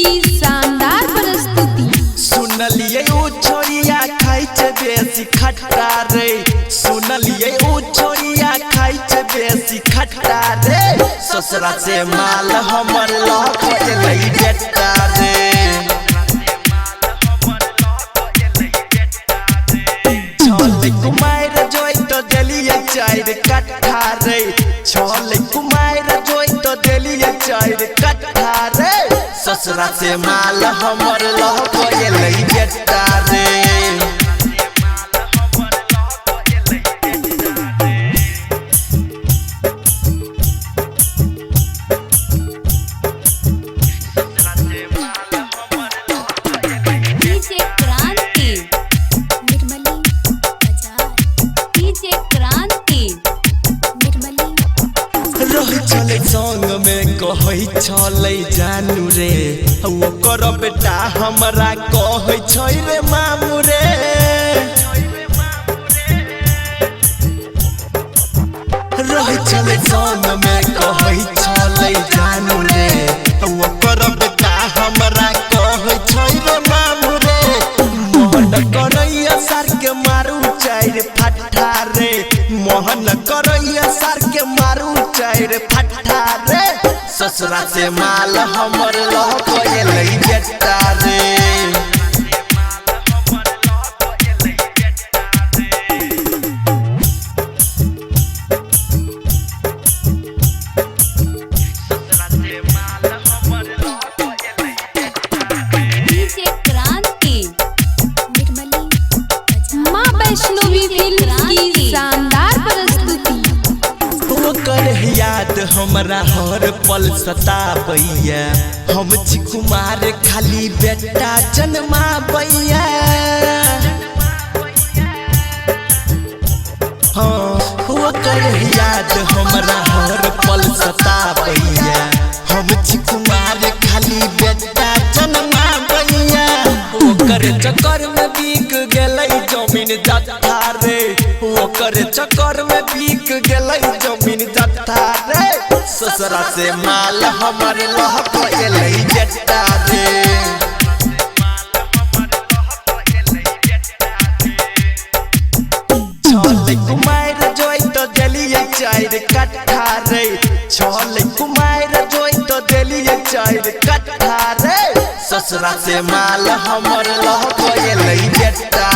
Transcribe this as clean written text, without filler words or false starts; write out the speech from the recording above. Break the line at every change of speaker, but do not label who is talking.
की शानदार प्रस्तुति।
सुनलिए उ छोरिया खाई छे बेसी खट्टा रे, सुनलिए उ छोरिया खाई छे बेसी खट्टा रे, ससुरा से माल हमर लख एलै बेटा रे। छोले कुमार जोई तो देलिए 4 कट्ठा रे, छोले कुमार जोई तो देलिए 4 कट्ठा रे, ससुरा से माल हमर लख एलै बेटा रे। चले संग में कहै छलै जानू रे, ओकर बेटा हमरा कहै छै रे मामू रे। रहै चले संग में कहै छलै जानू रे, ओकर बेटा हमरा कहै छै रे मामू रे। मोहन करैया सर के मारू 4 फट्ठा रे, मोहन करैया सर के मारू 4 फट्ठा रे, ससुरा से माल हमर लख एलै बेटा रे।
माँ वैष्णवी फिल्म की शानदार प्रस्तुति।
ओकर याद हमरा हर पल सताबैया, हम छी कुमार खाली बेटा जन्माबैया। हाँ ओकर याद हमरा हर पल सताबैया, हम छी कुमार खाली बेटा जन्माबैया। ओकर चक्कर में बिक गेलै जमीन जत्था रे, ओकर चक्कर में बिक गेलै जमीन जत्था रे, ससुरा से माल हमर लख एलै बेटा रे। छोले कुमार जोई तो देलिए 4 कट्ठा रे, छोले कुमार जोई तो देलिए 4 कट्ठा रे, ससुरा से माल हमर लख एलै बेटा